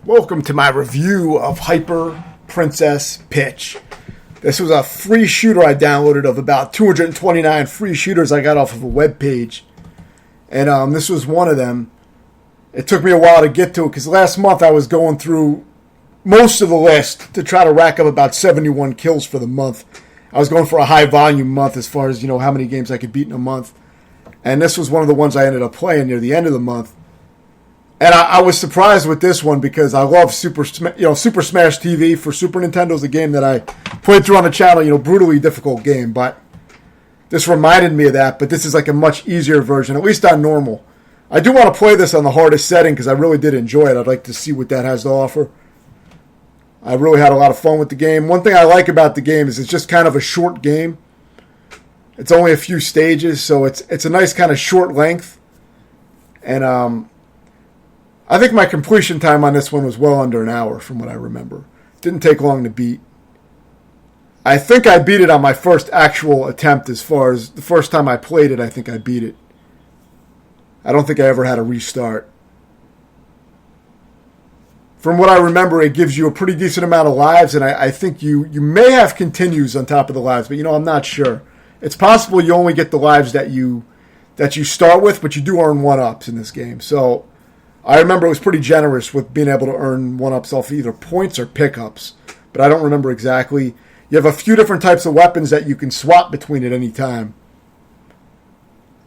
Welcome to my review of Hyper Princess Pitch. This was a free shooter I downloaded of about 229 free shooters I got off of a web page. And this was one of them. It took me a while to get to it because last month I was going through most of the list to try to rack up about 71 kills for the month. I was going for a high volume month as far as, how many games I could beat in a month. And this was one of the ones I ended up playing near the end of the month. And I was surprised with this one because I love Super Smash TV for Super Nintendo is a game that I played through on the channel, brutally difficult game. But this reminded me of that, but this is like a much easier version, at least on normal. I do want to play this on the hardest setting because I really did enjoy it. I'd like to see what that has to offer. I really had a lot of fun with the game. One thing I like about the game is it's just kind of a short game. It's only a few stages, so it's a nice kind of short length. And I think my completion time on this one was well under an hour from what I remember. It didn't take long to beat. I think I beat it on my first actual attempt as far as the first time I played it, I think I beat it. I don't think I ever had a restart. From what I remember, it gives you a pretty decent amount of lives, and I think you may have continues on top of the lives, but I'm not sure. It's possible you only get the lives that you start with, but you do earn 1-ups in this game. So I remember it was pretty generous with being able to earn 1-ups off either points or pickups, but I don't remember exactly. You have a few different types of weapons that you can swap between at any time.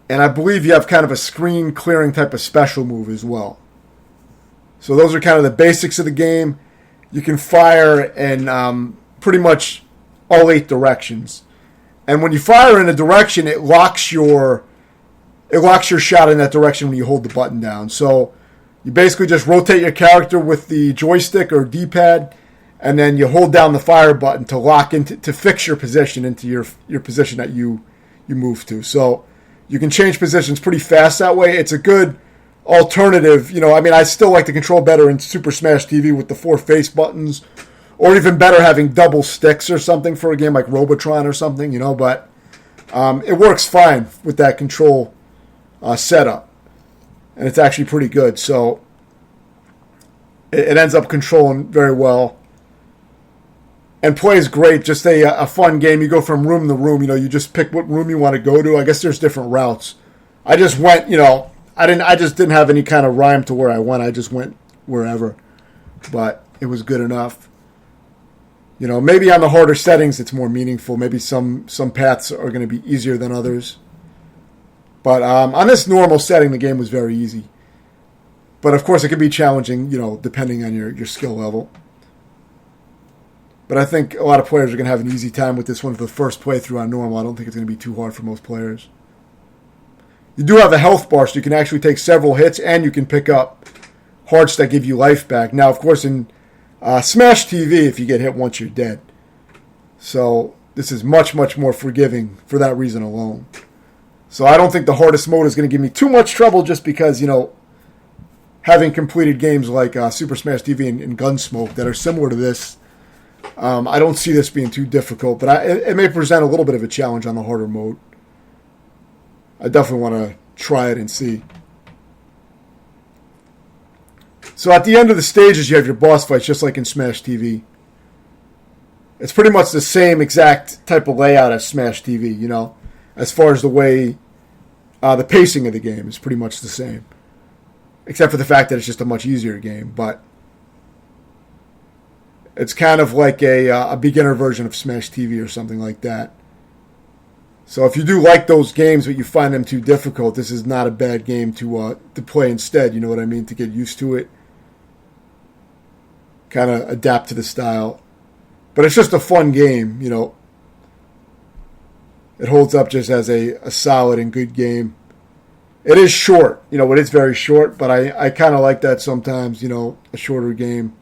And I believe you have kind of a screen clearing type of special move as well. So those are kind of the basics of the game. You can fire in pretty much all 8 directions. And when you fire in a direction, it locks your shot in that direction when you hold the button down. So you basically just rotate your character with the joystick or D-pad, and then you hold down the fire button to fix your position into your position that you move to. So you can change positions pretty fast that way. It's a good alternative. I still like to control better in Super Smash TV with the 4 face buttons, or even better having double sticks or something for a game like Robotron or something, but it works fine with that control setup. And it's actually pretty good. So it ends up controlling very well. And plays great. Just a fun game. You go from room to room. You just pick what room you want to go to. I guess there's different routes. I just went, I just didn't have any kind of rhyme to where I went. I just went wherever. But it was good enough. Maybe on the harder settings it's more meaningful. Maybe some paths are going to be easier than others. But on this normal setting, the game was very easy. But of course, it can be challenging, depending on your skill level. But I think a lot of players are going to have an easy time with this one for the first playthrough on normal. I don't think it's going to be too hard for most players. You do have a health bar, so you can actually take several hits, and you can pick up hearts that give you life back. Now, of course, in Smash TV, if you get hit once, you're dead. So this is much, much more forgiving for that reason alone. So I don't think the hardest mode is going to give me too much trouble just because, having completed games like Super Smash TV and Gunsmoke that are similar to this, I don't see this being too difficult. But it may present a little bit of a challenge on the harder mode. I definitely want to try it and see. So at the end of the stages, you have your boss fights, just like in Smash TV. It's pretty much the same exact type of layout as Smash TV, as far as the way the pacing of the game is pretty much the same. Except for the fact that it's just a much easier game. But it's kind of like a beginner version of Smash TV or something like that. So if you do like those games but you find them too difficult, this is not a bad game to play instead, you know what I mean, to get used to it. Kind of adapt to the style. But it's just a fun game, It holds up just as a solid and good game. It is short, it is very short, but I kind of like that sometimes, a shorter game.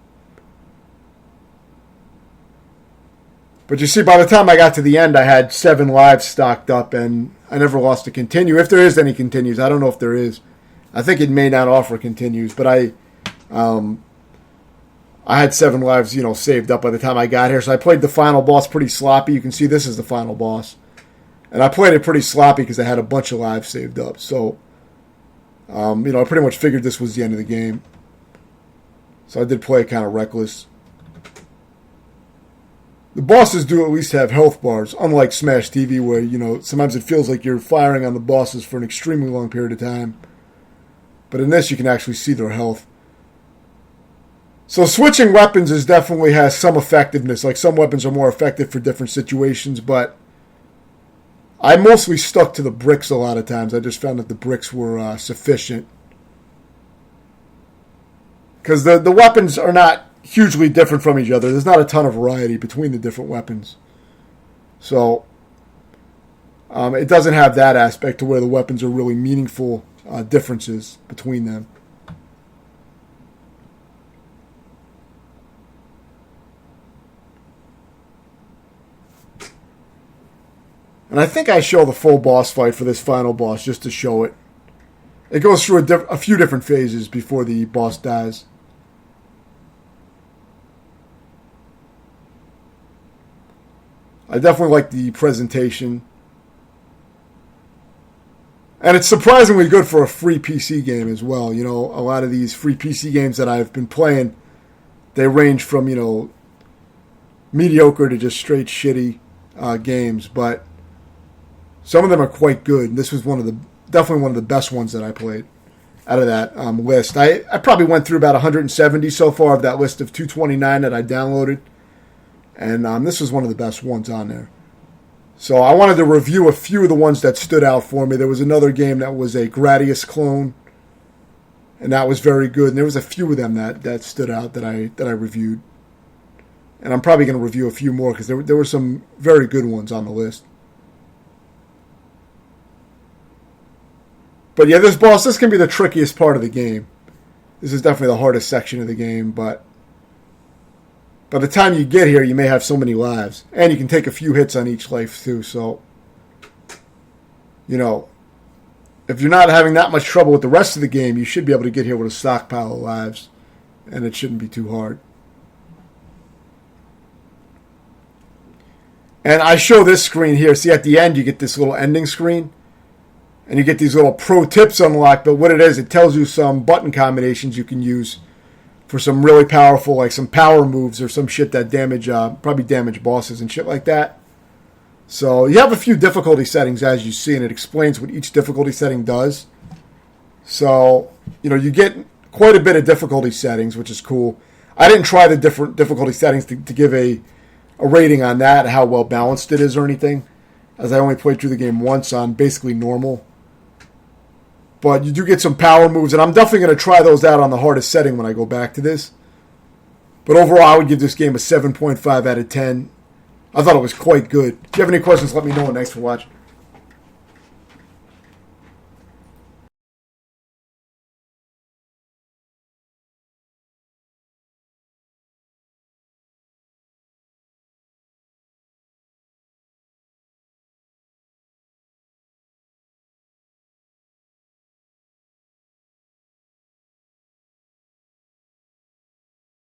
But you see, by the time I got to the end, I had 7 lives stocked up, and I never lost a continue. If there is any continues, I don't know if there is. I think it may not offer continues, but I had 7 lives, saved up by the time I got here. So I played the final boss pretty sloppy. You can see this is the final boss. And I played it pretty sloppy because I had a bunch of lives saved up. So, I pretty much figured this was the end of the game. So I did play it kind of reckless. The bosses do at least have health bars, unlike Smash TV, where, sometimes it feels like you're firing on the bosses for an extremely long period of time. But in this, you can actually see their health. So switching weapons definitely has some effectiveness. Like, some weapons are more effective for different situations, but I mostly stuck to the bricks a lot of times. I just found that the bricks were sufficient. Because the weapons are not hugely different from each other. There's not a ton of variety between the different weapons. So it doesn't have that aspect to where the weapons are really meaningful differences between them. And I think I show the full boss fight for this final boss just to show it. It goes through a few different phases before the boss dies. I definitely like the presentation. And it's surprisingly good for a free PC game as well. A lot of these free PC games that I've been playing, they range from, mediocre to just straight shitty games. But some of them are quite good. This was definitely one of the best ones that I played out of that list. I probably went through about 170 so far of that list of 229 that I downloaded. And this was one of the best ones on there. So I wanted to review a few of the ones that stood out for me. There was another game that was a Gradius clone, and that was very good. And there was a few of them that stood out that I reviewed. And I'm probably going to review a few more because there were some very good ones on the list. But yeah, this can be the trickiest part of the game. This is definitely the hardest section of the game, but by the time you get here, you may have so many lives. And you can take a few hits on each life, too. So, if you're not having that much trouble with the rest of the game, you should be able to get here with a stockpile of lives. And it shouldn't be too hard. And I show this screen here. See, at the end, you get this little ending screen. And you get these little pro tips unlocked. But what it is, it tells you some button combinations you can use for some really powerful, like some power moves or some shit that probably damage bosses and shit like that. So you have a few difficulty settings as you see, and it explains what each difficulty setting does. So, you get quite a bit of difficulty settings, which is cool. I didn't try the different difficulty settings to give a rating on that, how well balanced it is or anything, as I only played through the game once on basically normal. But you do get some power moves, and I'm definitely going to try those out on the hardest setting when I go back to this. But overall, I would give this game a 7.5 out of 10. I thought it was quite good. If you have any questions, let me know. And thanks for watching.